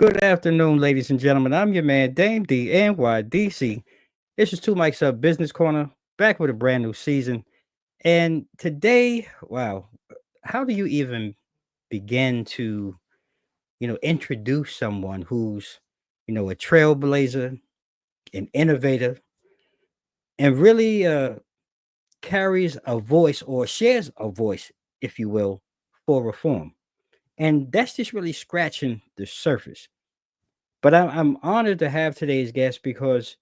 Good afternoon, ladies and gentlemen. I'm your man, Dame D NYDC. This is Two Mics Up Business Corner, back with a brand new season. And today, wow, how do you even begin to, introduce someone who's, a trailblazer, an innovator, and really carries a voice or shares a voice, if you will, for reform? And that's just really scratching the surface. But I'm honored to have today's guest because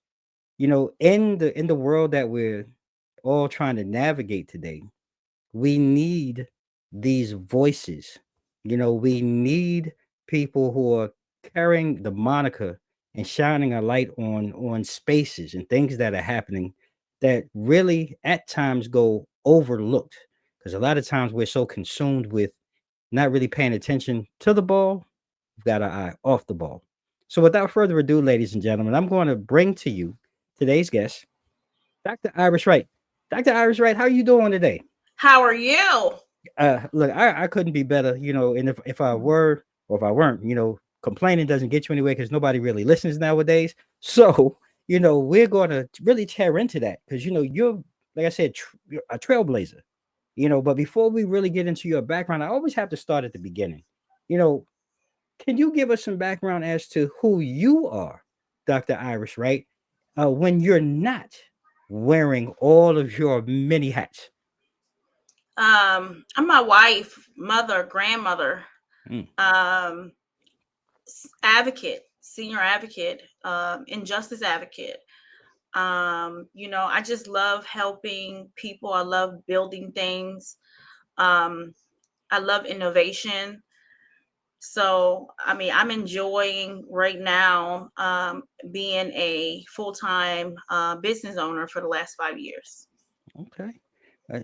in the world that we're all trying to navigate today, we need these voices. We need people who are carrying the moniker and shining a light on spaces and things that are happening that really at times go overlooked, because a lot of times we're so consumed with not really paying attention to the ball. We've got our eye off the ball. So without further ado, ladies and gentlemen, I'm going to bring to you today's guest, Dr. Iris Wright. Dr. Iris Wright, how are you doing today? How are you? Look, I couldn't be better, and if I were or if I weren't, complaining doesn't get you anywhere because nobody really listens nowadays. So, we're going to really tear into that because, you're, like I said, you're a trailblazer, but before we really get into your background, I always have to start at the beginning. You know, can you give us some background as to who you are, Dr. Iris Wright, when you're not wearing all of your many hats? I'm my wife, mother, grandmother, Mm, um, advocate, senior advocate, injustice advocate. I just love helping people. I love building things. Um, I love innovation. So, I mean, I'm enjoying right now being a full-time business owner for the last 5 years. okay.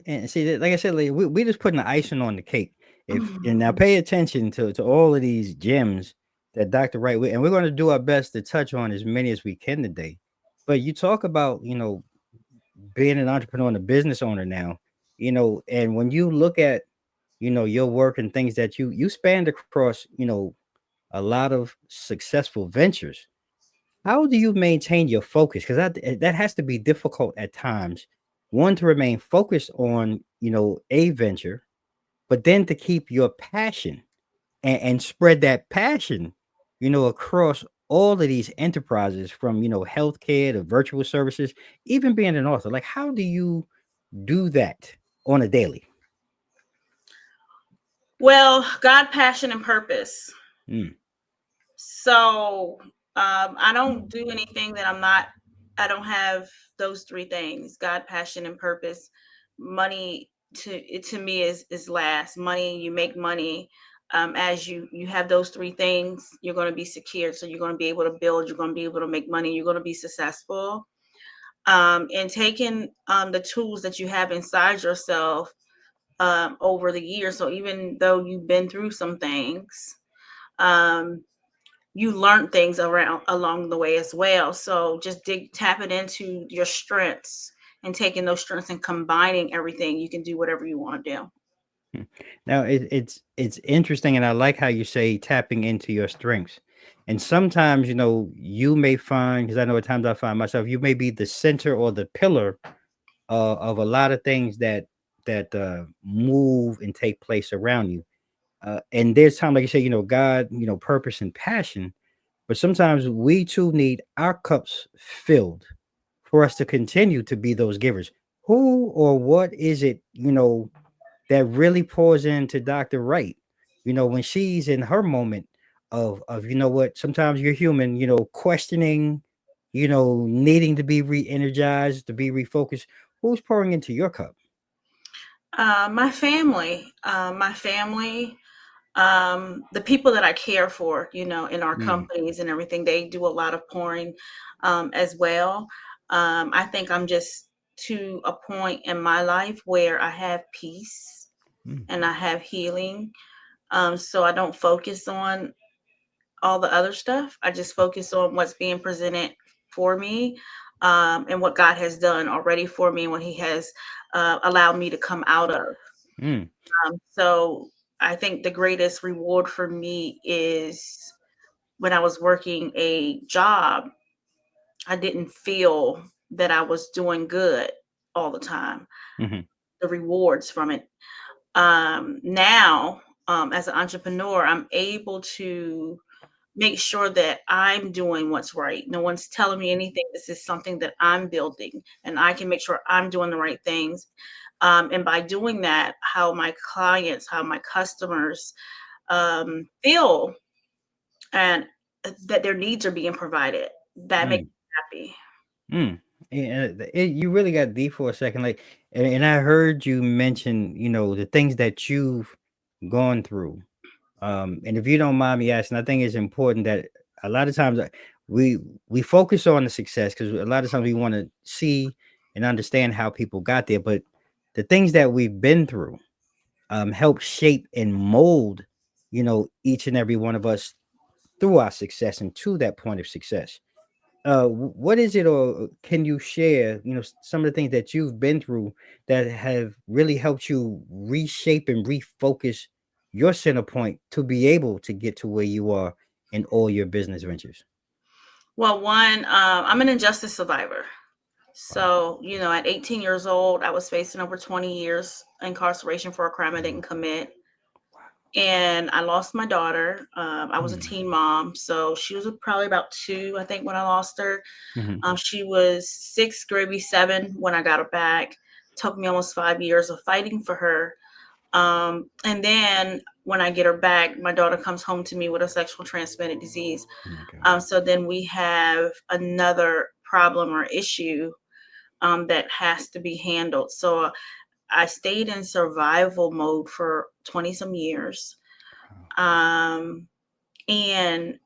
And see, like I said, like, we just putting the icing on the cake. If and now pay attention to all of these gems that Dr. Wright, and we're going to do our best to touch on as many as we can today. But you talk about, being an entrepreneur and a business owner now, and when you look at, your work and things that you spanned across, a lot of successful ventures. How do you maintain your focus? Because that has to be difficult at times. One, to remain focused on, a venture, but then to keep your passion and spread that passion, across all of these enterprises from, healthcare to virtual services, even being an author. Like, how do you do that on a daily? Well, God, passion, and purpose. Mm, So I don't do anything that I don't have those three things: God, passion, and purpose. Money to me is last. Money, you make money. As you have those three things, you're going to be secured. So you're going to be able to build. You're going to be able to make money. You're going to be successful. And taking the tools that you have inside yourself over the years. So even though you've been through some things, um, you learn things around along the way as well. So just tapping into your strengths and taking those strengths and combining everything, you can do whatever you want to do. mm. Now it's interesting, and I like how you say tapping into your strengths. And sometimes, you may find, because I know at times I find myself, you may be the center or the pillar of a lot of things that move and take place around you. And there's time, like you say, God, purpose and passion. But sometimes we too need our cups filled for us to continue to be those givers. Who or what is it, that really pours into Dr. Wright, when she's in her moment of what, sometimes you're human, questioning, needing to be re-energized, to be refocused. Who's pouring into your cup? My family, the people that I care for, in our Mm, companies and everything, they do a lot of pouring as well. I think I'm just to a point in my life where I have peace mm, and I have healing. So I don't focus on all the other stuff. I just focus on what's being presented for me, and what God has done already for me and what He has allowed me to come out of. mm, So I think the greatest reward for me is when I was working a job, I didn't feel that I was doing good all the time, Mhm. the rewards from it. Now, as an entrepreneur, I'm able to make sure that I'm doing what's right. No one's telling me anything. This is something that I'm building, and I can make sure I'm doing the right things. And by doing that, how my clients, how my customers feel, and that their needs are being provided, that makes Mm. me happy. Mm. You really got deep for a second, like, and I heard you mention, the things that you've gone through. And if you don't mind me asking, I think it's important that a lot of times we we focus on the success because a lot of times we want to see and understand how people got there, but the things that we've been through help shape and mold, each and every one of us through our success and to that point of success. What is it, or can you share, some of the things that you've been through that have really helped you reshape and refocus your center point to be able to get to where you are in all your business ventures? Well, one, I'm an injustice survivor. Wow. So, at 18 years old, I was facing over 20 years incarceration for a crime I didn't commit. And I lost my daughter. I was a Mm. teen mom. So she was probably about 2, I think, when I lost her. Hmm. She was 6, maybe 7 when I got her back. Took me almost 5 years of fighting for her. And then when I get her back, my daughter comes home to me with a sexual transmitted disease. Oh my God. So then we have another problem or issue that has to be handled. So I stayed in survival mode for 20 some years. Wow. Um, and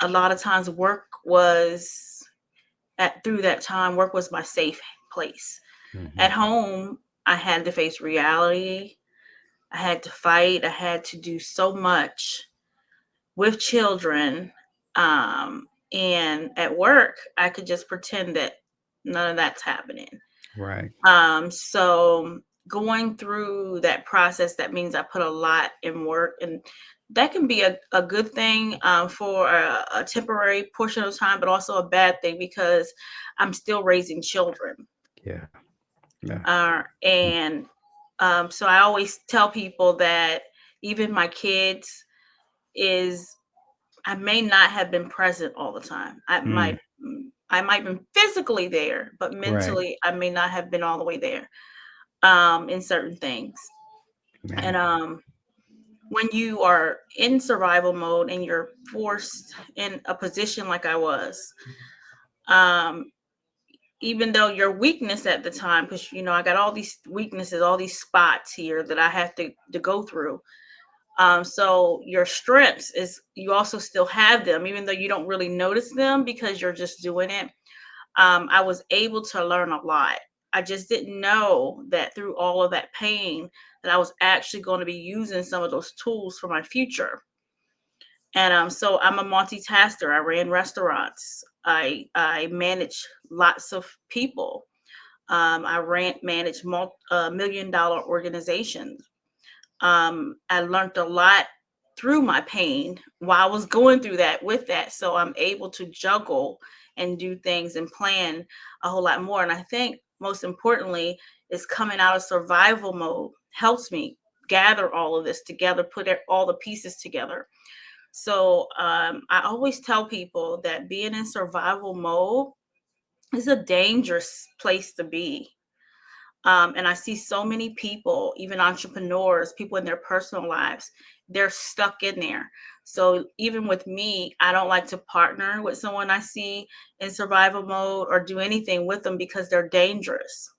a lot of times through that time, work was my safe place. At Hmm. home, I had to face reality. I had to fight. I had to do so much with children. And at work, I could just pretend that none of that's happening. Right. So going through that process, that means I put a lot in work, and that can be a good thing for a temporary portion of time, but also a bad thing because I'm still raising children. Yeah. Yeah. Mm. And so I always tell people that even my kids is I may not have been present all the time. Mm. I might have been physically there, but Right. mentally I may not have been all the way there in certain things. And Man. when you are in survival mode and you're forced in a position like I was, um, even though your weakness at the time, because I got all these weaknesses, all these spots here that I have to go through. So your strengths is you also still have them, even though you don't really notice them because you're just doing it. I was able to learn a lot. I just didn't know that through all of that pain that I was actually going to be using some of those tools for my future. And so I'm a multitasker. I ran restaurants. I manage lots of people. I managed $1 million organizations. I learned a lot through my pain while I was going through that with that. So I'm able to juggle and do things and plan a whole lot more. And I think most importantly is coming out of survival mode helps me gather all of this together, all the pieces together. So I always tell people that being in survival mode is a dangerous place to be. And I see so many people, even entrepreneurs, people in their personal lives, they're stuck in there. So even with me, I don't like to partner with someone I see in survival mode or do anything with them because they're dangerous.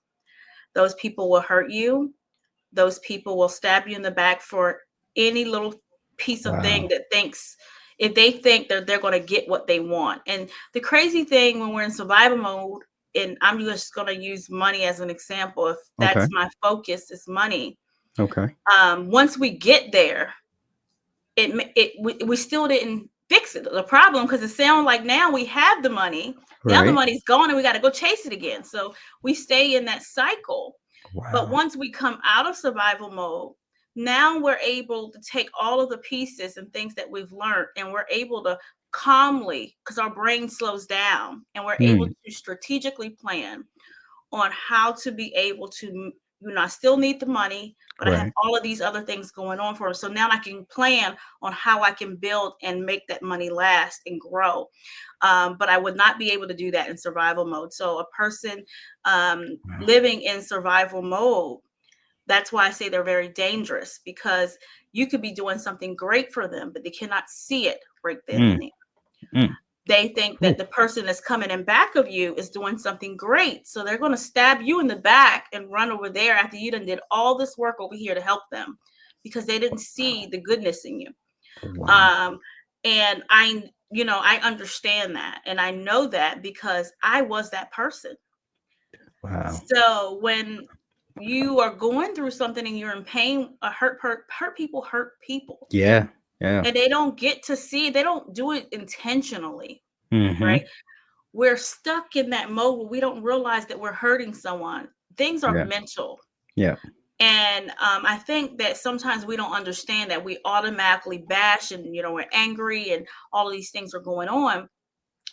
Those people will hurt you. Those people will stab you in the back for any little piece of thing Wow. that thinks if they think that they're going to get what they want. And the crazy thing when we're in survival mode, and I'm just going to use money as an example, if Okay. that's my focus is money. Okay. Once we get there, we still didn't fix it, the problem, because it sounds like now we have the money, the other Right. money's gone, and we got to go chase it again. So we stay in that cycle. But Wow. once we come out of survival mode, now we're able to take all of the pieces and things that we've learned, and we're able to calmly, because our brain slows down and we're able Mm. to strategically plan on how to be able to, I still need the money, but I have Right. all of these other things going on for us. So now I can plan on how I can build and make that money last and grow. But I would not be able to do that in survival mode. So a person Wow. living in survival mode, that's why I say they're very dangerous, because you could be doing something great for them, but they cannot see it right then Mm. and there. Mm. They think that Ooh. the person that's coming in back of you is doing something great. So they're going to stab you in the back and run over there after you done did all this work over here to help them, because they didn't see the goodness in you. Wow. Um, and I understand that. And I know that because I was that person. Wow. So when you are going through something and you're in pain, hurt people hurt people. Yeah. Yeah. And they don't get to see, they don't do it intentionally, right? Mm-hmm. We're stuck in that mode where we don't realize that we're hurting someone. Things are Yeah. mental. Yeah. And I think that sometimes we don't understand that. We automatically bash and, we're angry and all of these things are going on.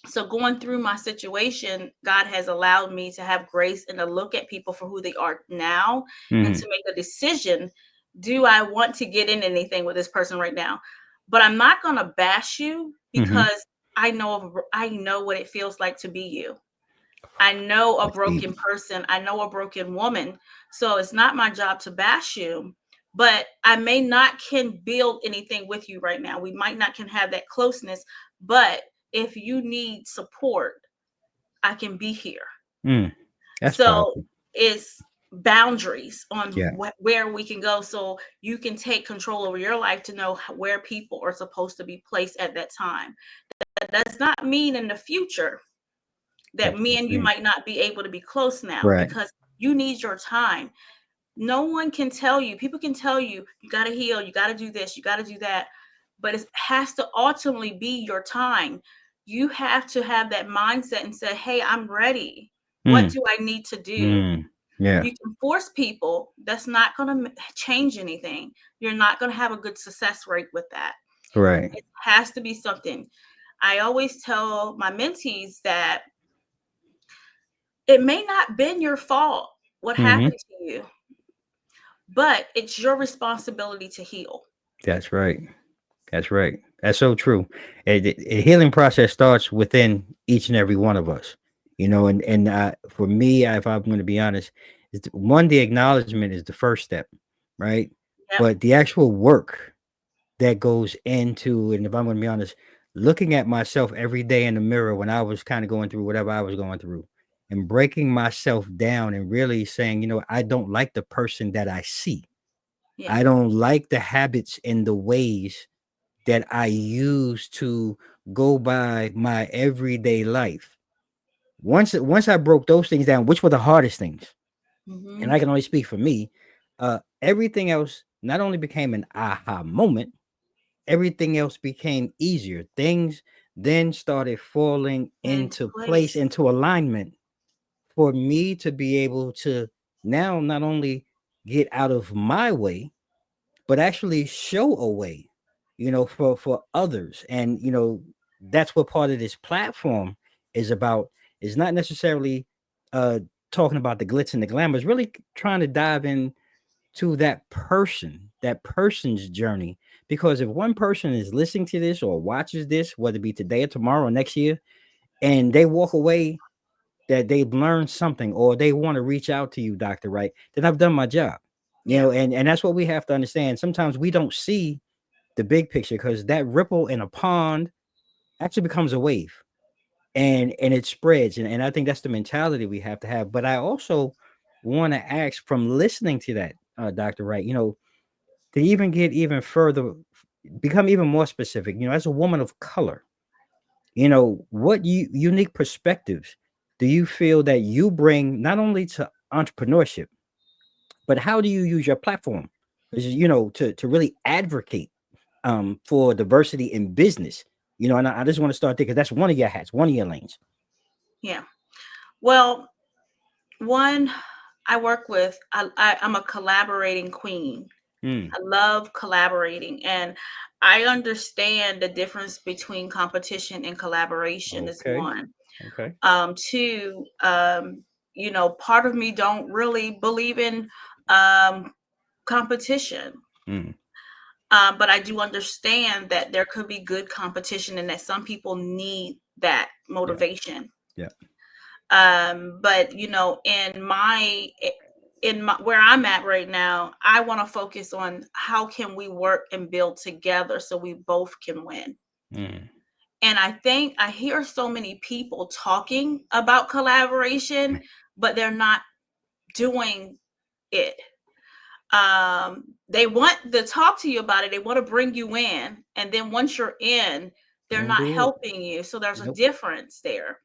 So going through my situation, God has allowed me to have grace and to look at people for who they are now and Mm-hmm. to make a decision. Do I want to get in anything with this person right now? But I'm not going to bash you, Mm-hmm. because I know what it feels like to be you. I know a That's deep. broken person. I know a broken woman. So it's not my job to bash you, but I may not can build anything with you right now. We might not can have that closeness, but if you need support, I can be here. Mm. That's So powerful. it's boundaries on Yeah. where we can go, so you can take control over your life to know where people are supposed to be placed at that time. That does not mean in the future that That's me and you insane. might not be able to be close now, Right. because you need your time. No one can tell you, people can tell you, you got to heal, you got to do this, you got to do that. But it has to ultimately be your time. You have to have that mindset and say, hey, I'm ready. What Mm. do I need to do? Mm. Yeah. You can force people. That's not going to change anything. You're not going to have a good success rate with that. Right. It has to be something. I always tell my mentees that it may not been your fault what Mm-hmm. happened to you, but it's your responsibility to heal. That's right. That's right. That's so true. A healing process starts within each and every one of us, and for me, if I'm going to be honest, the acknowledgement is the first step, right? Yep. But the actual work that goes into, and if I'm going to be honest, looking at myself every day in the mirror when I was kind of going through whatever I was going through, and breaking myself down and really saying, I don't like the person that I see. Yeah. I don't like the habits and the ways that I use to go by my everyday life. Once I broke those things down, which were the hardest things, and Mm-hmm. I can only speak for me, everything else not only became an aha moment, everything else became easier. Things then started falling Into into place, place. into alignment for me to be able to now not only get out of my way, but actually show a way, for others. And that's what part of this platform is about. Is not necessarily uh talking about the glitz and the glamour. It's really trying to dive in to that person's journey. Because if one person is listening to this or watches this, whether it be today or tomorrow or next year, and they walk away that they've learned something or they want to reach out to you, Dr. Wright, then I've done my job. Yeah. And that's what we have to understand. Sometimes we don't see the big picture because that ripple in a pond actually becomes a wave and it spreads. And I think that's the mentality we have to have. But I also want to ask, from listening to that, Dr. Wright, to even get even further, become even more specific, as a woman of color, what unique perspectives do you feel that you bring not only to entrepreneurship, but how do you use your platform, to really advocate for diversity in business? And I just want to start there because that's one of your hats, one of your lanes. Yeah. Well, one, I work with, I'm a collaborating queen. Mm. I love collaborating, and I understand the difference between competition and collaboration is Okay. one. Okay. Two, part of me don't really believe in um, competition. Mm. But I do understand that there could be good competition and that some people need that Yeah. motivation. Yeah. But in my where I'm at right now, I want to focus on how can we work and build together so we both can win. Mm. And I think I hear so many people talking about collaboration, but they're not doing it. They want to talk to you about it. They want to bring you in. And then once you're in, They they're don't not do it. helping you. So there's a Nope. difference there.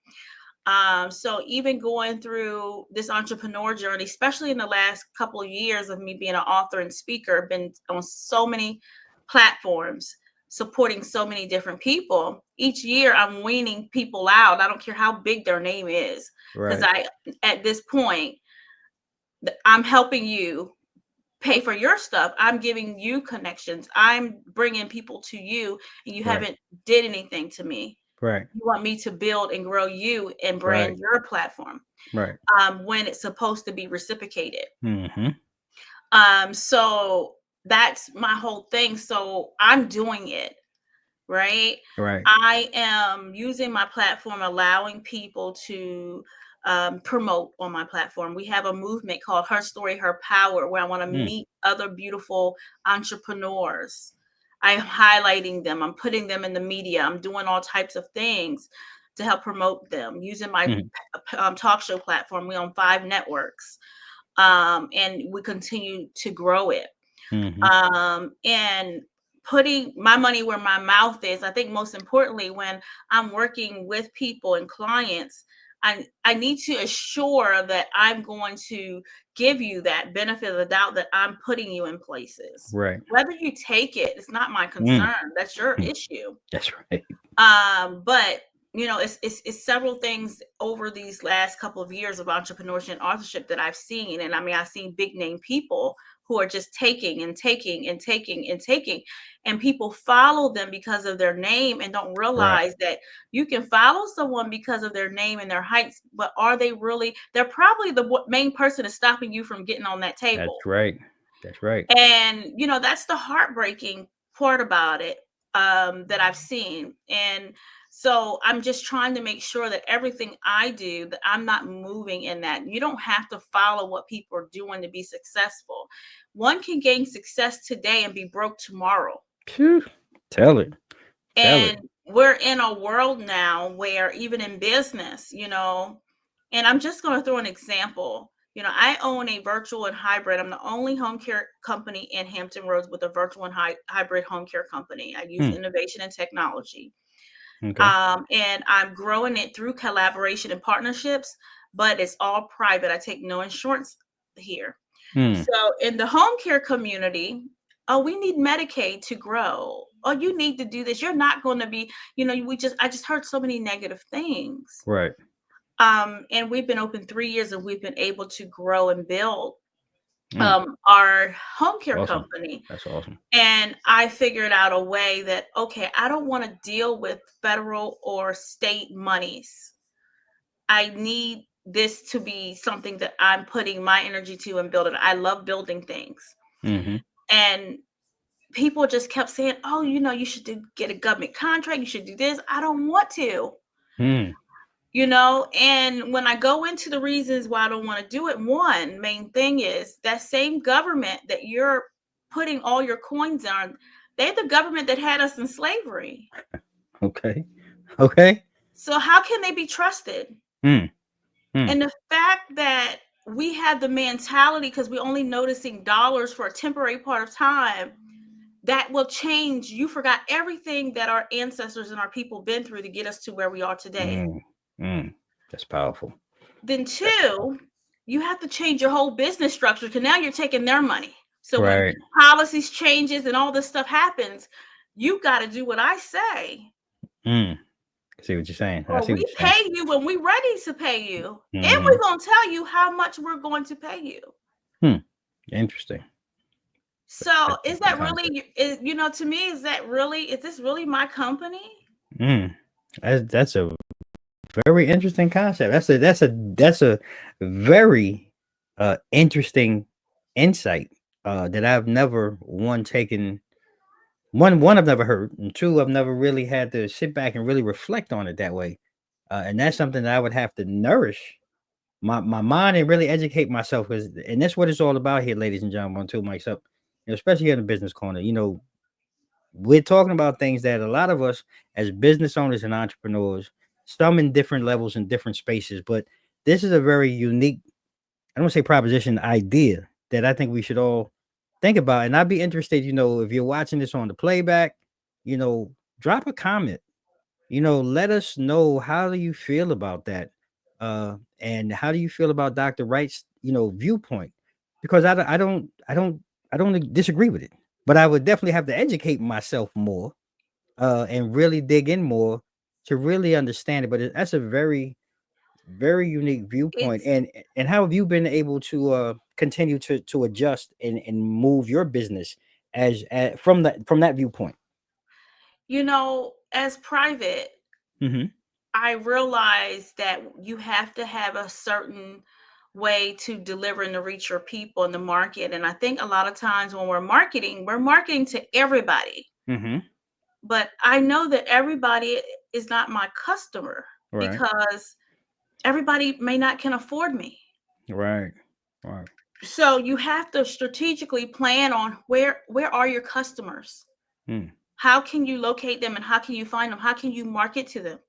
So even going through this entrepreneur journey, especially in the last couple of years of me being an author and speaker, I've been on so many platforms supporting so many different people. Each year I'm weaning people out. I don't care how big their name is, because Right. at this point, I'm helping you pay for your stuff. I'm giving you connections. I'm bringing people to you, and you Right. haven't did anything to me. Right. You want me to build and grow you and Right. brand your platform, Right. when it's supposed to be reciprocated. Mm-hmm. So that's my whole thing. So I'm doing it, right? Right. I am using my platform, allowing people to promote on my platform. We have a movement called Her Story, Her Power, where I want to Mm. meet other beautiful entrepreneurs. I'm highlighting them, I'm putting them in the media, I'm doing all types of things to help promote them using my Mm. talk show platform. We're on 5 networks, and we continue to grow it, Mm-hmm. and putting my money where my mouth is. I think most importantly, when I'm working with people and clients, I need to assure that I'm going to give you that benefit of the doubt that I'm putting you in places. Right. Whether you take it, it's not my Mm. concern. That's your Mm. issue. That's right. But it's several things over these last couple of years of entrepreneurship and authorship that I've seen. And I mean, I've seen big name people who are just taking and taking and taking and taking, and people follow them because of their name and don't Right. realize that you can follow someone because of their name and their heights, but are they really? They're probably the main person is stopping you from getting on that That's table. right. That's right. And that's the heartbreaking part about it, that I've seen. And so I'm just trying to make sure that everything I do, that I'm not moving in that. You don't have to follow what people are doing to be successful. One can gain success today and be broke tomorrow. Phew. Tell it. Tell it. And we're in a world now where even in business, and I'm just going to throw an example. I own a virtual and hybrid. I'm the only home care company in Hampton Roads with a virtual and hybrid home care company. I use Mm. innovation and technology. Okay. And I'm growing it through collaboration and partnerships, but it's all private. I take no insurance here. Mm. So in the home care community, oh, we need Medicaid to grow. Oh, you need to do this. You're not going to be, I just heard so many negative things. Right. And we've been open 3 years and we've been able to grow and build Mm. our home care Awesome. company. That's awesome. And I figured out a way that, okay, I don't want to deal with federal or state monies. I need this to be something that I'm putting my energy to and building. I love building things. Mm-hmm. And people just kept saying, oh, you should get a government contract. You should do this. I don't want to, Mm. and when I go into the reasons why I don't want to do it, one main thing is that same government that you're putting all your coins on, they're the government that had us in slavery. Okay. Okay. So how can they be trusted? Mm. Mm. And the fact that we have the mentality, because we're only noticing dollars for a temporary part of time, that will change. You forgot everything that our ancestors and our people been through to get us to where we are today. Mm. Mm. That's powerful. Then That's powerful. two, you have to change your whole business structure, because now you're taking their money. So when Right. policies changes and all this stuff happens, you got to do what I say. Mm. I see what you're saying. I Or see what we you're saying. pay you when we're ready to pay you. And Mm-hmm. we're going to tell you how much we're going to pay you. Hmm. Interesting. So is Interesting that concept. really, to me, is this really my company? Mm. That's a very interesting concept. That's a very interesting insight that I've never one I've never heard, and two I've never really had to sit back and really reflect on it that way. And that's something that I would have to nourish my mind and really educate myself, because and that's what it's all about here, ladies and gentlemen. On Two Mics Up, especially here in the business corner. We're talking about things that a lot of us as business owners and entrepreneurs, some in different levels in different spaces, but this is a very unique, I don't want to say proposition, idea that I think we should all think about. And I'd be interested, if you're watching this on the playback, you know, drop a comment, let us know, how do you feel about that? And how do you feel about Dr. Wright's, viewpoint? Because I don't disagree with it, but I would definitely have to educate myself more, and really dig in more to really understand it. But that's a very, very unique viewpoint. It's, And how have you been able to continue to adjust and move your business from that viewpoint? as private, Mm-hmm. I realize that you have to have a certain way to deliver and to reach your people in the market. And I think a lot of times when we're marketing to everybody. Mm-hmm. But I know that everybody is not my customer Right. because everybody may not can afford me. Right. Right. So you have to strategically plan on where are your customers? Mm. How can you locate them and how can you find them? How can you market to them?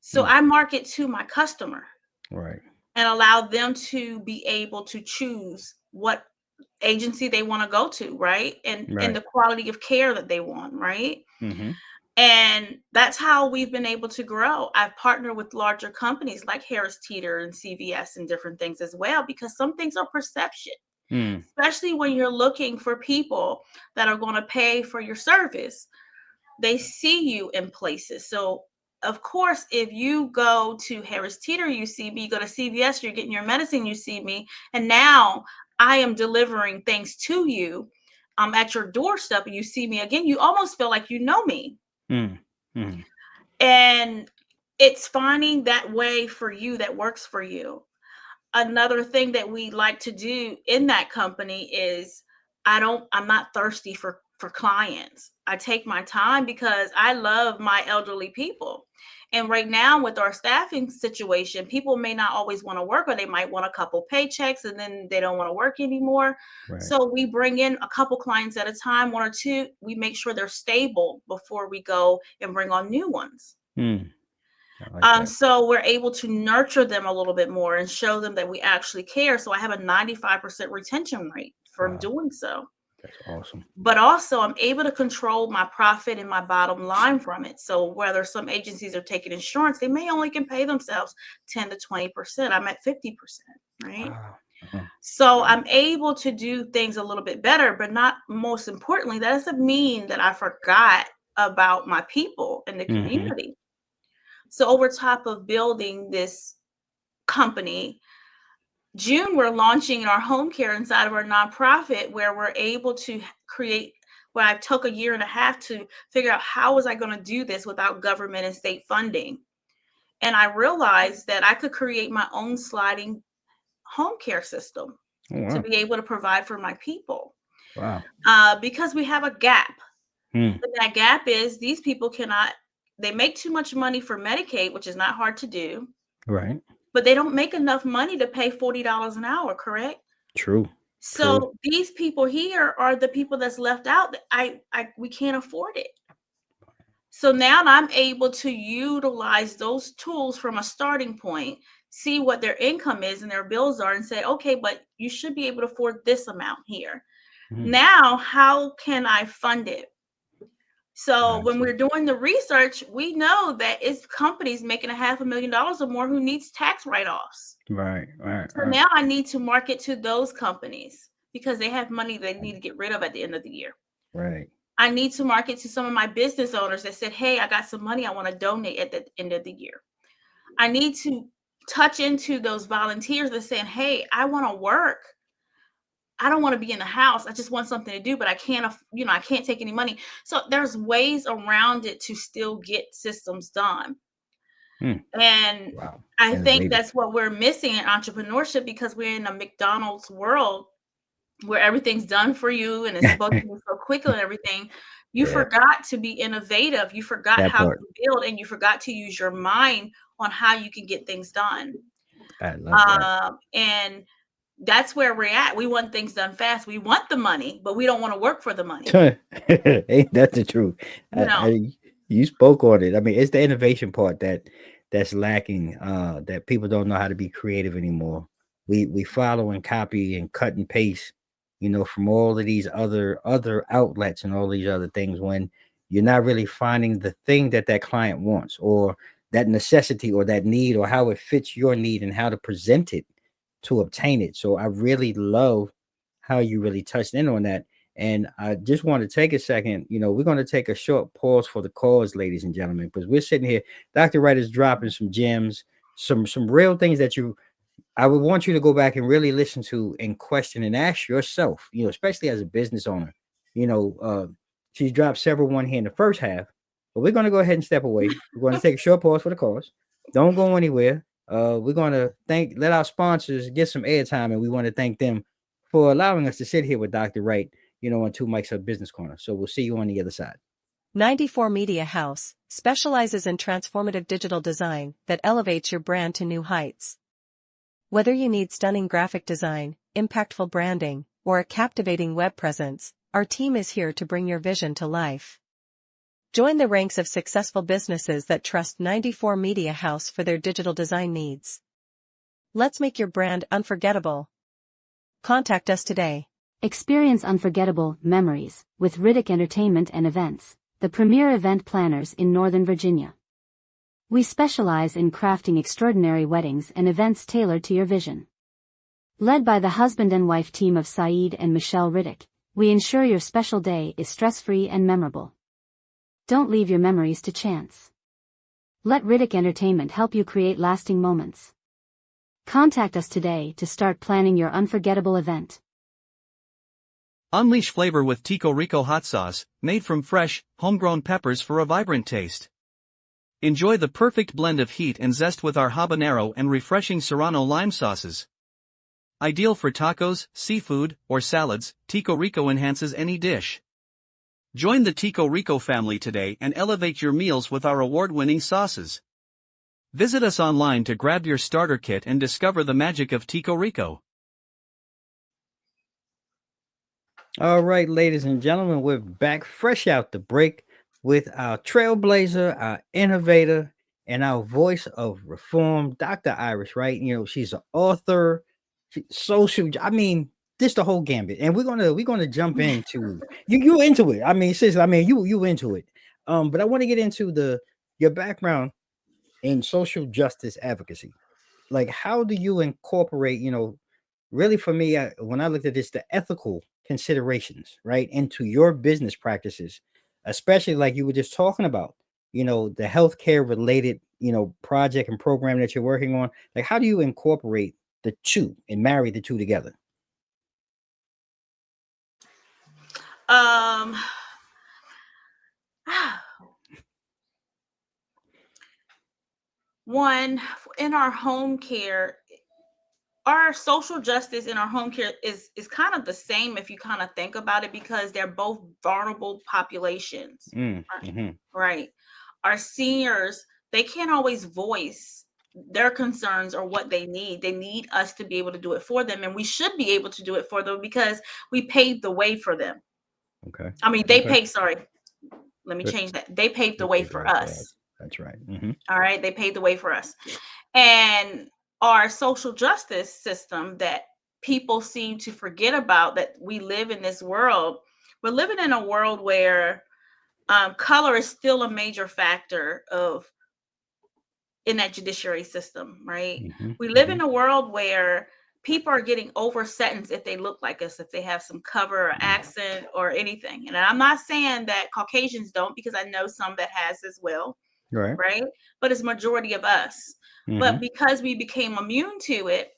So Mm. I market to my customer Right. and allow them to be able to choose what agency they want to go to, right? And Right. the quality of care that they want, right? Mm-hmm. And that's how we've been able to grow. I've partnered with larger companies like Harris Teeter and CVS and different things as well, because some things are perception, Mm. especially when you're looking for people that are going to pay for your service. They see you in places. So, of course, if you go to Harris Teeter, you see me. You go to CVS, you're getting your medicine, you see me. And now I am delivering things to you at your doorstep, and you see me again. You almost feel like you know me. Mm. Mm. And it's finding that way for you that works for you. Another thing that we like to do in that company is I'm not thirsty for clients. I take my time because I love my elderly people. And right now with our staffing situation, people may not always want to work, or they might want a couple paychecks and then they don't want to work anymore. Right. So we bring in a couple clients at a time, one or two. We make sure they're stable before we go and bring on new ones. Mm. I like that. So we're able to nurture them a little bit more and show them that we actually care. So I have a 95% retention rate from Wow. doing so. That's awesome. But also, I'm able to control my profit and my bottom line from it. So whether some agencies are taking insurance, they may only can pay themselves 10 to 20%. I'm at 50%, right? Wow. Uh-huh. So I'm able to do things a little bit better, but not most importantly, that doesn't mean that I forgot about my people in the Mm-hmm. community. So over top of building this company, June, we're launching our home care inside of our nonprofit, where we're able to create, where I took a year and a half to figure out how was I going to do this without government and state funding. And I realized that I could create my own sliding home care system Oh, to wow. be able to provide for my people, Wow. because we have a gap. Mm. And that gap is these people cannot, they make too much money for Medicaid, which is not hard to do, Right. but they don't make enough money to pay $40 an hour, correct? True. True. So these people here are the people that's left out that we can't afford it. So now I'm able to utilize those tools from a starting point, see what their income is and their bills are, and say, okay, but you should be able to afford this amount here. Mm. Now, how can I fund it? So when Gotcha. we're doing the research, we know that it's companies making $500,000 or more who needs tax write-offs. Right. Right. So Right. now I need to market to those companies because they have money they need to get rid of at the end of the year. Right. I need to market to some of my business owners that said, hey, I got some money I want to donate at the end of the year. I need to touch into those volunteers that saying, hey, I want to work. I don't want to be in the house. I just want something to do, but I can't, I can't take any money. So there's ways around it to still get systems done. Mm. And Wow. I think Innovative. that's what we're missing in entrepreneurship, because we're in a McDonald's world where everything's done for you and it's supposed to be so quickly and everything. You Yeah, forgot to be innovative. You forgot that how to part. build, and you forgot to use your mind on how you can get things done. I love that. And that's where we're at. We want things done fast. We want the money, but we don't want to work for the money. Ain't that the truth? You know, You spoke on it. I mean, it's the innovation part that's lacking. That people don't know how to be creative anymore. We follow and copy and cut and paste, from all of these other outlets and all these other things, when you're not really finding the thing that client wants, or that necessity or that need, or how it fits your need and how to present it to obtain it. So I really love how you really touched in on that. And I just want to take a second. We're going to take a short pause for the cause, ladies and gentlemen, because we're sitting here. Dr. Wright is dropping some gems, some real things that I would want you to go back and really listen to and question and ask yourself, especially as a business owner. You know, uh, she's dropped several one here in the first half, but we're going to go ahead and step away. We're going to take a short pause for the cause. Don't go anywhere. We're going to let our sponsors get some airtime, and we want to thank them for allowing us to sit here with Dr. Wright, on Two Mics of Business Corner. So we'll see you on the other side. 94 Media House specializes in transformative digital design that elevates your brand to new heights. Whether you need stunning graphic design, impactful branding, or a captivating web presence, our team is here to bring your vision to life. Join the ranks of successful businesses that trust 94 Media House for their digital design needs. Let's make your brand unforgettable. Contact us today. Experience unforgettable memories with Riddick Entertainment and Events, the premier event planners in Northern Virginia. We specialize in crafting extraordinary weddings and events tailored to your vision. Led by the husband and wife team of Saeed and Michelle Riddick, we ensure your special day is stress-free and memorable. Don't leave your memories to chance. Let Riddick Entertainment help you create lasting moments. Contact us today to start planning your unforgettable event. Unleash flavor with Tico Rico hot sauce, made from fresh, homegrown peppers for a vibrant taste. Enjoy the perfect blend of heat and zest with our habanero and refreshing Serrano lime sauces. Ideal for tacos, seafood, or salads, Tico Rico enhances any dish. Join the Tico Rico family today and elevate your meals with our award-winning sauces. Visit us online to grab your starter kit and discover the magic of Tico Rico. All right, ladies and gentlemen, we're back fresh out the break with our trailblazer, our innovator, and our voice of reform, Dr. Iris Wright. She's an author, I mean, just the whole gambit. And we're gonna jump into you into it. I mean, sis, you into it. But I want to get into your background in social justice advocacy. Like, how do you incorporate, really, for me, when I looked at this, the ethical considerations, right, into your business practices, especially like you were just talking about, the healthcare related, project and program that you're working on. Like, how do you incorporate the two and marry the two together? um, one, in our home care, our social justice in our home care is kind of the same if you kind of think about it, because they're both vulnerable populations. Mm-hmm. Right. Our seniors, they can't always voice their concerns or what they need. They need us to be able to do it for them, and we should be able to do it for them because we paved the way for them. Okay. I mean, they paved, sorry, let me Good. change that. They paved the They way paved the for way for us. us. That's right. Mm-hmm. All right. They paved the way for us. And our social justice system that people seem to forget about, that we live in this world. We're living in a world where color is still a major factor in that judiciary system, right? Mm-hmm. We live Mm-hmm. in a world where people are getting over sentenced if they look like us, if they have some cover or accent or anything. And I'm not saying that Caucasians don't, because I know some that has as well, right? But it's majority of us. Mm-hmm. But because we became immune to it,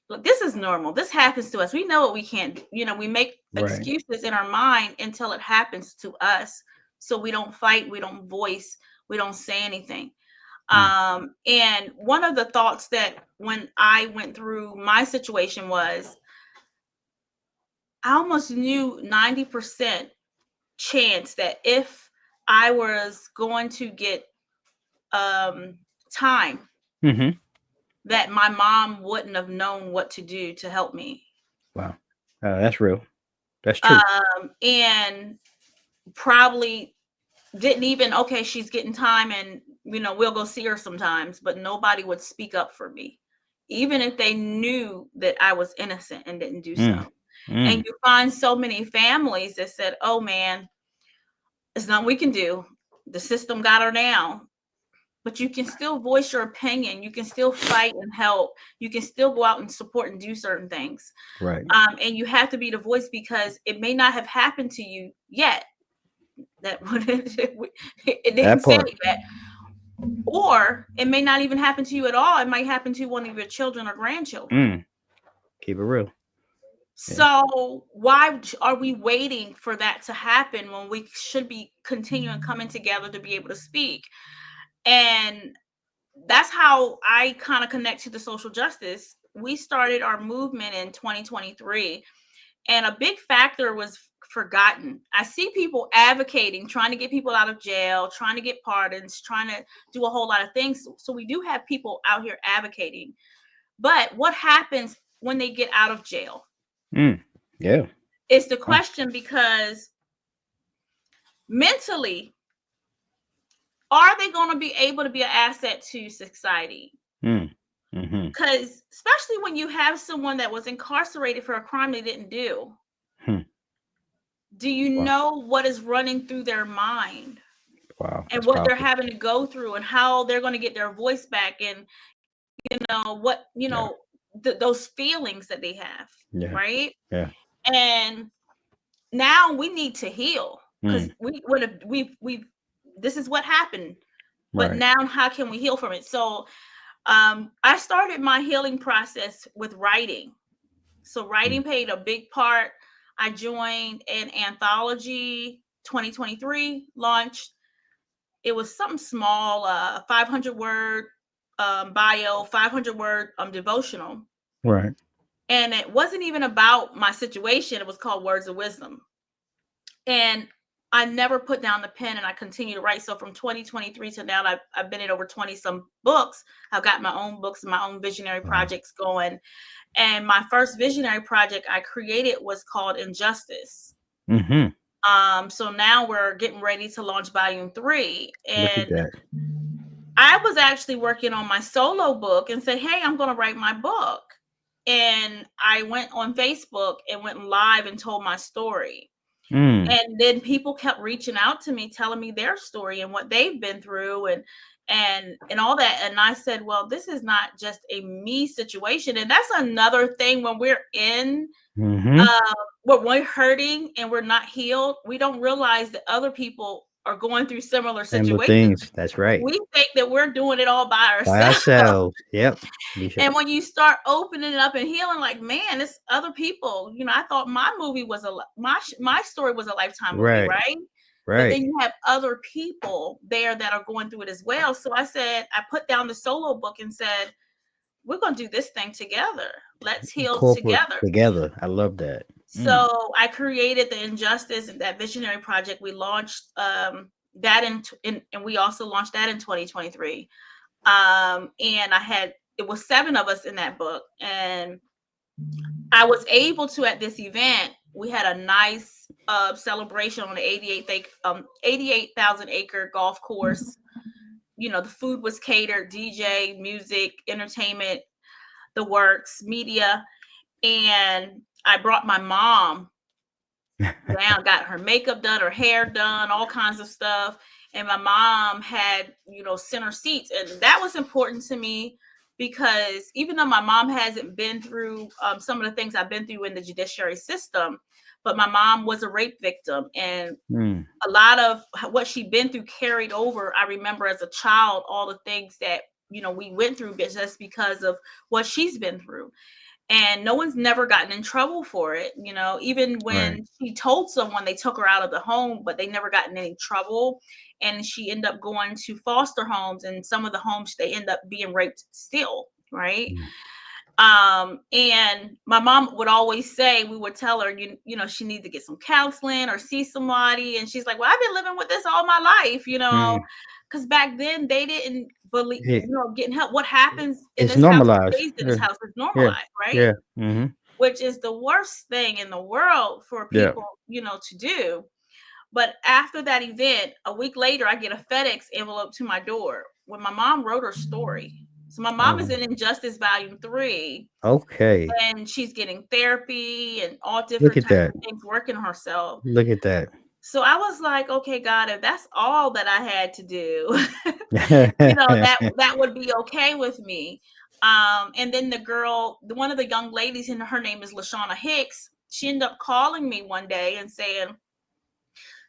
look, this is normal. This happens to us. We know what we can't do. You know, we make excuses in our mind until it happens to us. So we don't fight, we don't voice, we don't say anything. And one of the thoughts that when I went through my situation was, I almost knew 90% chance that if I was going to get time, that my mom wouldn't have known what to do to help me. Wow. That's real. That's true. And probably didn't even, okay, she's getting time and, you know, we'll go see her sometimes, but nobody would speak up for me, even if they knew that I was innocent and didn't do so. And you find so many families that said, oh man, there's nothing we can do. The system got her down. But you can still voice your opinion. You can still fight and help. You can still go out and support and do certain things. Right. And you have to be the voice because it may not have happened to you yet. It didn't say that. Or it may not even happen to you at all. It might happen to one of your children or grandchildren. Keep it real. So why are we waiting for that to happen when we should be continuing coming together to be able to speak? And that's how I kind of connect to the social justice. We started our movement in 2023, and a big factor was forgotten. I see people advocating, trying to get people out of jail, trying to get pardons, trying to do a whole lot of things. So we do have people out here advocating. But what happens when they get out of jail? Yeah. It's the question, because mentally, are they going to be able to be an asset to society? Because especially when you have someone that was incarcerated for a crime they didn't do, do you know what is running through their mind? Wow. And what they're having to go through and how they're going to get their voice back, and those feelings that they have. Right. Yeah. And now we need to heal, because we this is what happened. But now how can we heal from it? So I started my healing process with writing. So writing played a big part. I joined an anthology 2023 launched. It was something small, 500 word bio, 500 word devotional. Right. And it wasn't even about my situation. It was called Words of Wisdom. And I never put down the pen, and I continue to write. So from 2023 to now, I've been in over 20 some books. I've got my own books and my own visionary projects going. And my first visionary project I created was called Injustice. So now we're getting ready to launch volume 3. And I was actually working on my solo book and said, hey, I'm going to write my book. And I went on Facebook and went live and told my story. And then people kept reaching out to me, telling me their story and what they've been through and all that. And I said, well, this is not just a me situation. And that's another thing when we're in, when we're hurting and we're not healed, we don't realize that other people are going through similar situations. Things. That's right. We think that we're doing it all by ourselves. Yep. And when you start opening it up and healing, like, man, it's other people. You know, I thought my movie was my story was a Lifetime movie, right? But then you have other people there that are going through it as well. So I said, I put down the solo book and said, we're going to do this thing together. Let's heal together. I love that. So I created the Injustice and that visionary project. We launched that and we also launched that in 2023. And it was 7 of us in that book. And I was able to, at this event, we had a nice celebration on the 88,000 acre golf course. You know, the food was catered, DJ, music, entertainment, the works, media. And I brought my mom down, got her makeup done, her hair done, all kinds of stuff. And my mom had, center seats. And that was important to me because even though my mom hasn't been through some of the things I've been through in the judiciary system, but my mom was a rape victim. And a lot of what she'd been through carried over. I remember as a child, all the things that, we went through just because of what she's been through. and no one's never gotten in trouble for it. You know, even Right. when she told someone, they took her out of the home, but they never got in any trouble. And she ended up going to foster homes, and some of the homes they end up being raped still, right? Mm. And my mom would always say, we would tell her, you know, she needs to get some counseling or see somebody. And she's like, well, I've been living with this all my life, you know, Mm. because back then they didn't believe, Yeah. you know, getting help. What happens in It's this house normalized. stays in this Yeah. house is Yeah. normalized, right? Yeah. Mm-hmm. Which is the worst thing in the world for Yeah. people, you know, to do. But after that event, a week later, I get a FedEx envelope to my door when my mom wrote her story. So my mom is in Injustice Volume 3, Okay. and she's getting therapy and all Look different at types that. of things, working on herself. Look at that. So I was like, okay, God, if that's all that I had to do, you know, that would be okay with me. And then one of the young ladies, and her name is LaShawna Hicks, she ended up calling me one day and saying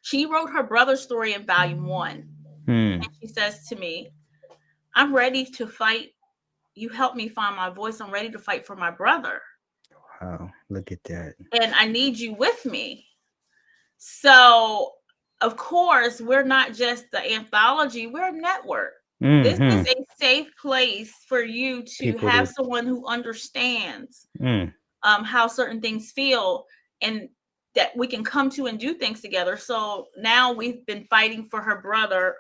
she wrote her brother's story in Volume 1. Hmm. And she says to me, I'm ready to fight. You helped me find my voice. I'm ready to fight for my brother. Wow. Look at that. And I need you with me. So, of course, we're not just the anthology, we're a network. This is Mm-hmm. a safe place for you to People have to. someone who understands Mm. how certain things feel, and that we can come to and do things together. So now we've been fighting for her brother.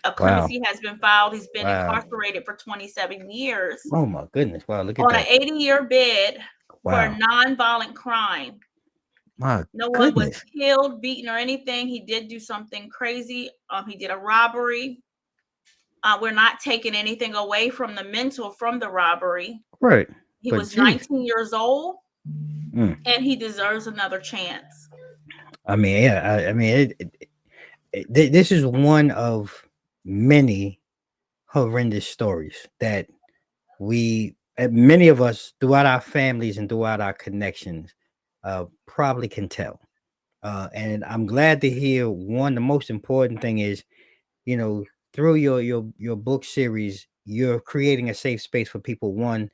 A Wow. clemency has been filed. He's been Wow. incarcerated for 27 years Oh my goodness. Wow. Look at on an that. 80-year bid for a Wow. nonviolent crime. My No one was goodness. killed, beaten, or anything. He did do something crazy. He did a robbery. We're not taking anything away from the mental from the robbery. Right. He But was geez. 19 years old, Mm. and he deserves another chance. I mean, yeah. I mean, this is one of many horrendous stories that many of us throughout our families and throughout our connections probably can tell. And I'm glad to hear one. The most important thing is, you know, through your book series, you're creating a safe space for people. One,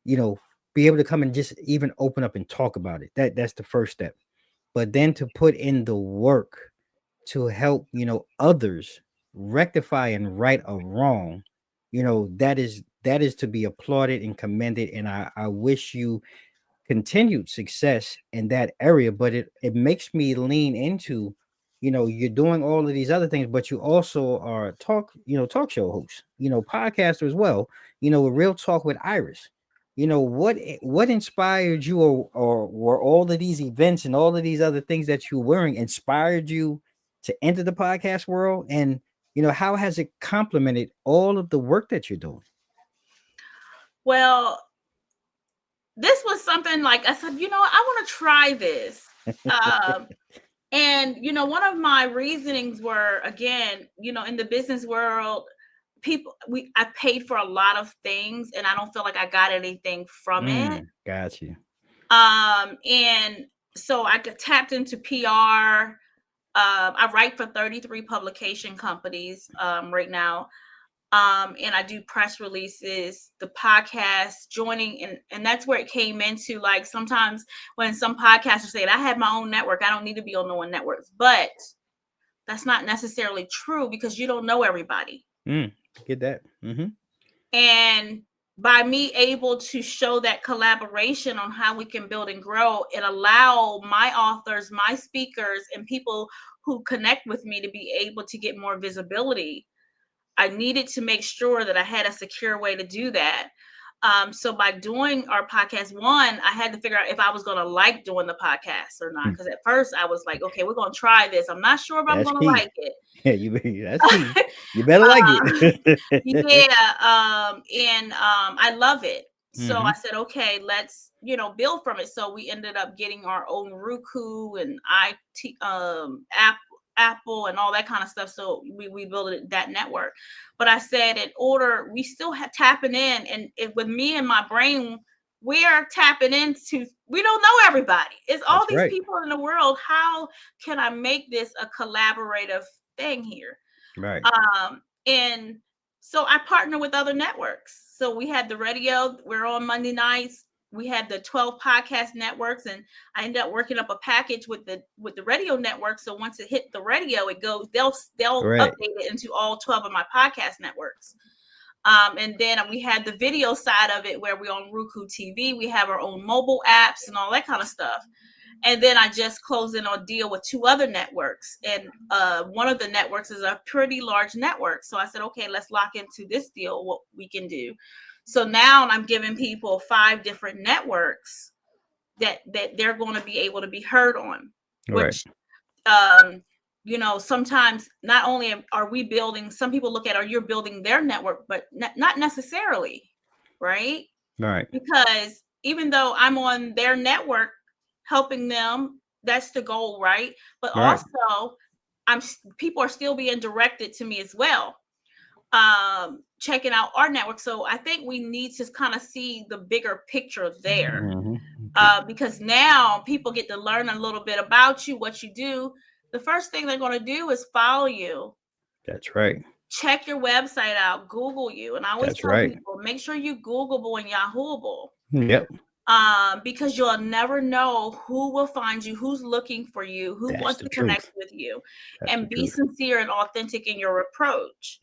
you know, be able to come and just even open up and talk about it. That's the first step. But then to put in the work to help, you know, others rectify and right a wrong, you know, that is to be applauded and commended. And I wish you continued success in that area. But it makes me lean into, you know, you're doing all of these other things, but you also are talk show host, you know, podcaster as well, you know, Real Talk with Iris. You know, what inspired you, or were all of these events and all of these other things that you're wearing inspired you to enter the podcast world? And you know, how has it complemented all of the work that you're doing? Well, this was something like I said, you know, I want to try this. Um, and, you know, one of my reasonings were, again, you know, in the business world, I paid for a lot of things, and I don't feel like I got anything from it. Got you. And so I tapped into PR. I write for 33 publication companies right now. And I do press releases, the podcast, joining, and that's where it came into. Like, sometimes when some podcasters say, I have my own network, I don't need to be on no one networks. But that's not necessarily true, because you don't know everybody. Get that. Mm-hmm. And by me able to show that collaboration on how we can build and grow, and allow my authors, my speakers, and people who connect with me to be able to get more visibility, I needed to make sure that I had a secure way to do that. So by doing our podcast, one, I had to figure out if I was going to like doing the podcast or not. Because at first I was like, okay, we're going to try this. I'm not sure if I'm That's going to key. like it. Yeah, that's key. You better like it. Yeah. And I love it. So Mm-hmm. I said, okay, let's, you know, build from it. So we ended up getting our own Roku and Apple and all that kind of stuff. So we built that network. But I said, in order, we still tapping in, and with me and my brain, we are tapping into, we don't know everybody. It's all That's these right. people in the world. How can I make this a collaborative thing here? Right. And so I partner with other networks. So we had the radio, we're on Monday nights. we had the 12 podcast networks, and I ended up working up a package with the radio network. So once it hit the radio, it goes, they'll Right. update it into all 12 of my podcast networks. And then we had the video side of it where we're on Roku TV. We have our own mobile apps and all that kind of stuff. And then I just closed in on a deal with 2 other networks. And one of the networks is a pretty large network. So I said, okay, let's lock into this deal, what we can do. So now I'm giving people 5 different networks that they're going to be able to be heard on, which, you know, sometimes not only are we building, some people look at, are you building their network, but not necessarily, right? Right. Because even though I'm on their network helping them, that's the goal, right? But also people are still being directed to me as well, checking out our network. So I think we need to kind of see the bigger picture there. Because now people get to learn a little bit about you, what you do. The first thing they're going to do is follow you. That's right. Check your website out, Google you. And I always tell people, make sure you Googleable and Yahooable. Yep. Because you'll never know who will find you, who's looking for you, who wants to connect with you. And be sincere and authentic in your approach.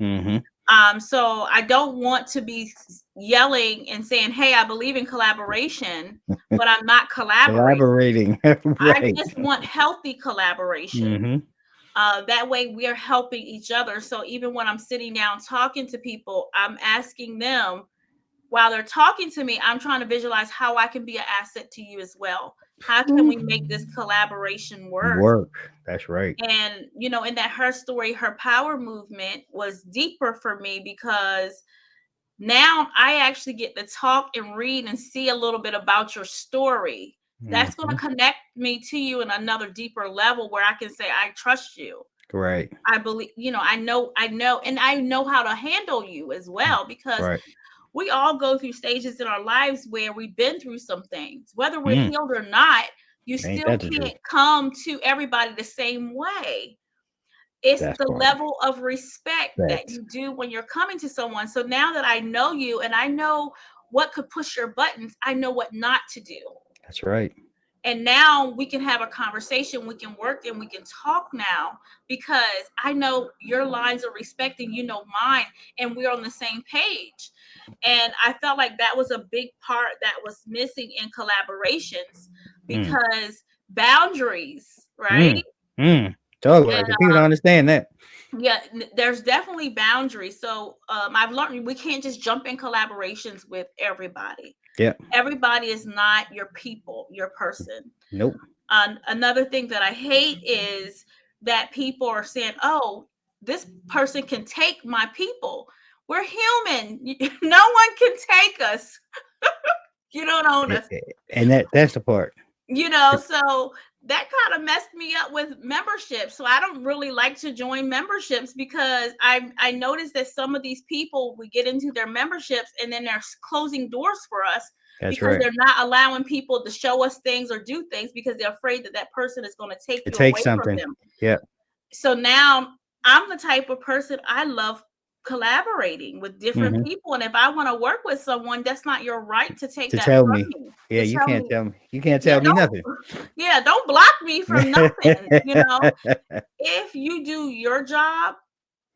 So I don't want to be yelling and saying, hey, I believe in collaboration, but I'm not collaborating. Right. I just want healthy collaboration. That way we are helping each other. So even when I'm sitting down talking to people, I'm asking them, while they're talking to me, I'm trying to visualize how I can be an asset to you as well. How can we make this collaboration work? That's right. And, you know, in that Her Story, Her Power movement was deeper for me, because now I actually get to talk and read and see a little bit about your story. That's going to connect me to you in another deeper level where I can say, I trust you. Right. I believe, you know, I know, and I know how to handle you as well, because we all go through stages in our lives where we've been through some things, whether we're healed or not. You still can't come to everybody the same way. It's the level of respect that you do when you're coming to someone. So now that I know you and I know what could push your buttons, I know what not to do. That's right. And now we can have a conversation, we can work, and we can talk now, because I know your lines of respect and you know mine, and we're on the same page. And I felt like that was a big part that was missing in collaborations, because boundaries, right? Totally. Right. People don't understand that. Yeah, there's definitely boundaries. So I've learned we can't just jump in collaborations with everybody. Yeah. Everybody is not your people, your person. Nope. Another thing that I hate is that people are saying, oh, this person can take my people. We're human. No one can take us. You don't own us. And that's the part. You know, so that kind of messed me up with membership. So I don't really like to join memberships, because I noticed that some of these people, we get into their memberships and then they're closing doors for us. That's because they're not allowing people to show us things or do things, because they're afraid that that person is going to take you away from them. Yeah. So now I'm the type of person, I love collaborating with different people. And if I want to work with someone, that's not your right to take that from me. Yeah, you can't tell me. You can't tell me nothing. Yeah, don't block me from nothing. You know, if you do your job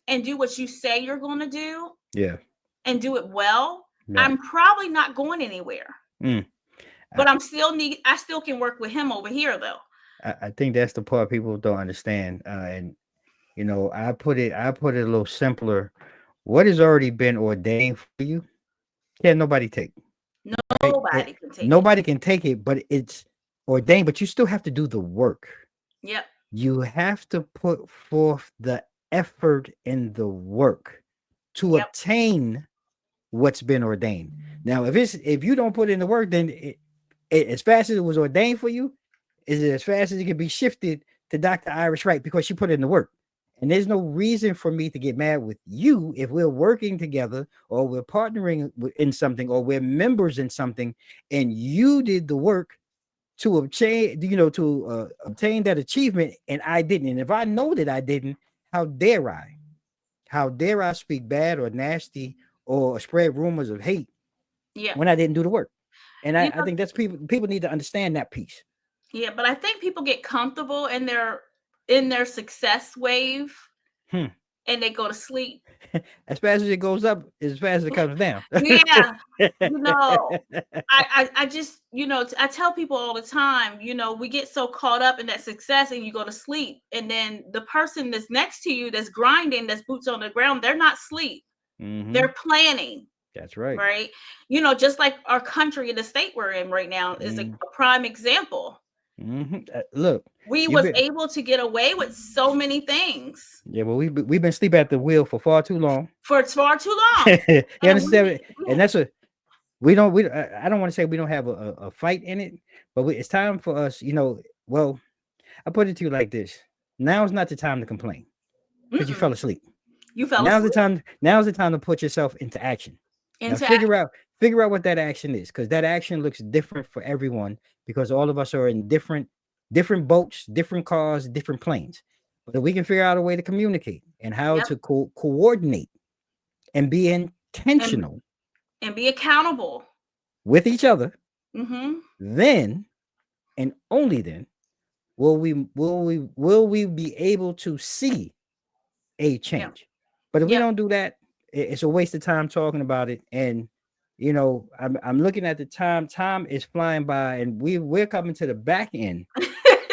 and do what you say you're going to do, and do it well, I'm probably not going anywhere. But I still can work with him over here, though. I think that's the part people don't understand. And you know, I put it a little simpler. What has already been ordained for you, can't nobody take. Nobody can take Nobody can take it, but it's ordained. But you still have to do the work. Yep. You have to put forth the effort in the work to obtain what's been ordained. Now, if you don't put in the work, then as fast as it was ordained for you, is it as fast as it can be shifted to Dr. Iris Wright, because she put in the work. And there's no reason for me to get mad with you if we're working together, or we're partnering in something, or we're members in something, and you did the work to obtain, obtain that achievement, and I didn't. And if I know that I didn't, how dare I? How dare I speak bad or nasty or spread rumors of hate when I didn't do the work? And You I know, think that's people need to understand that piece. yeah, but I think people get comfortable in their success wave Hmm. and they go to sleep. As fast as it goes up, as fast as it comes down. Yeah, you know, I just, I tell people all the time, we get so caught up in that success and you go to sleep. And then the person that's next to you that's grinding, that's boots on the ground, they're not asleep. Hmm. They're planning, That's right. right? Just like our country and the state we're in right now is a prime example. Look, We you've was been able to get away with so many things yeah, well, we've been sleeping at the wheel for far too long. for far too long. You And understand? we And that's a we don't we I don't want to say we don't have a fight in it, but it's time for us. Well, I put it to you like this: now is not the time to complain because you fell asleep. you fell asleep Now's the time to put yourself into action. Now into figure out what that action is, because that action looks different for everyone, because all of us are in different boats, different cars, different planes. But if we can figure out a way to communicate and how yep, to coordinate and be and intentional be accountable. with each other, Mm-hmm. then and only then will we be able to see a Yep. change. But if we Yep. don't do that, it's a waste of time talking about it. And I'm looking at the time. Time is flying by, and we're coming to the back end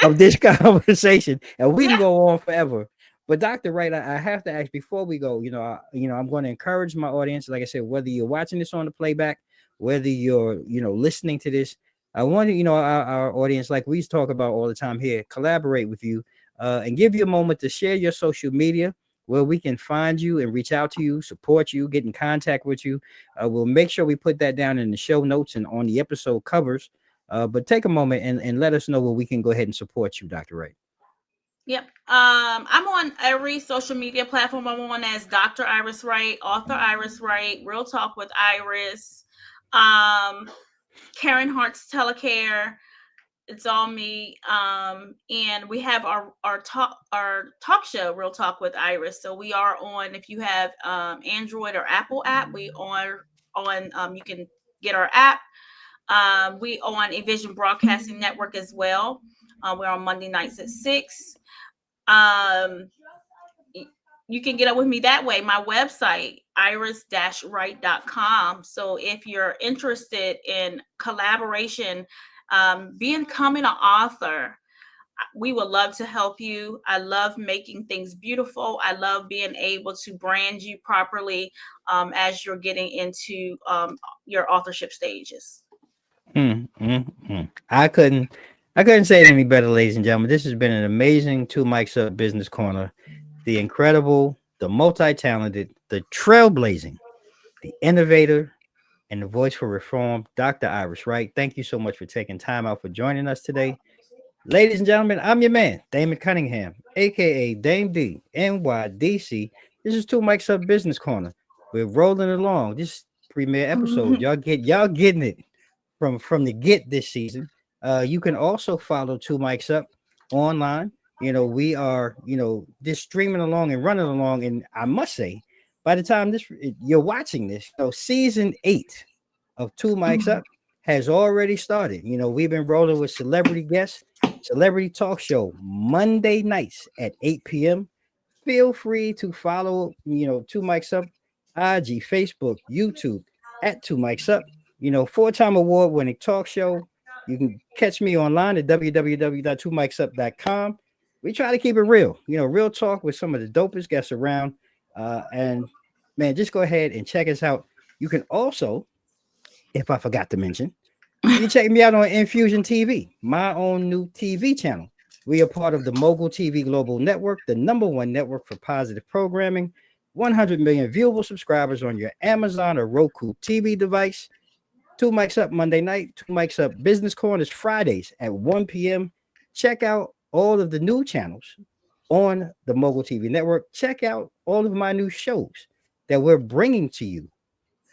of this conversation, and we can Yeah. go on forever. But Dr. Wright, I have to ask before we go. I'm going to encourage my audience. Like I said, whether you're watching this on the playback, whether you're listening to this, I want to our audience, like we talk about all the time here, collaborate with you, and give you a moment to share your social media where we can find you and reach out to you, support you, get in contact with you. We'll make sure we put that down in the show notes and on the episode covers. But take a moment and let us know where we can go ahead and support you, Dr. Wright. Yep. I'm on every social media platform. I'm on as Dr. Iris Wright, author Iris Wright, Real Talk with Iris, Caring Hearts Telecare. It's all me. And we have our talk show, Real Talk with Iris. So we are on, if you have Android or Apple app, we are on, you can get our app. We on a Vision Broadcasting Network as well. We're on Monday nights at 6. You can get up with me that way. My website, iris-wright.com. So if you're interested in collaboration, becoming an author, we would love to help you. I love making things beautiful. I love being able to brand you properly as you're getting into your authorship stages. I couldn't say it any better, ladies and gentlemen. This has been an amazing Two Mics Up Business Corner. The incredible, the multi-talented, the trailblazing, the innovator, and the voice for reform, Dr. Iris Wright. Thank you so much for taking time out for joining us today. Ladies and gentlemen, I'm your man, Damon Cunningham, aka Dame D, NYDC. This is Two Mics Up Business Corner. We're rolling along. This premiere episode, y'all getting it from the get this season. You can also follow Two Mics Up online. We are just streaming along and running along. And I must say, by the time you're watching this, season 8 of Two Mics Up has already started. We've been rolling with celebrity guests, celebrity talk show Monday nights at 8 p.m. Feel free to follow, Two Mics Up, IG, Facebook, YouTube at Two Mics Up. 4-time award winning talk show. You can catch me online at www.twomicsup.com. We try to keep it real, real talk with some of the dopest guests around. And man, just go ahead and check us out. You can also, if I forgot to mention, you can check me out on Infusion TV, my own new TV channel. We are part of the Mogul TV Global Network, the #1 network for positive programming. 100 million viewable subscribers on your Amazon or Roku TV device. Two Mics Up Monday night, Two Mics Up Business Corners Fridays at 1 p.m. Check out all of the new channels on the Mogul TV network. Check out all of my new shows that we're bringing to you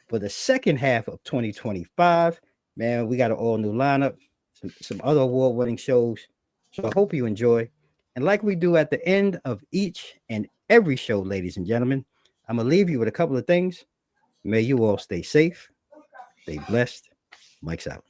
for the second half of 2025. Man, we got an all new lineup, some other award winning shows. So I hope you enjoy. And like we do at the end of each and every show, ladies and gentlemen, I'm going to leave you with a couple of things. May you all stay safe, stay blessed. Mike's out.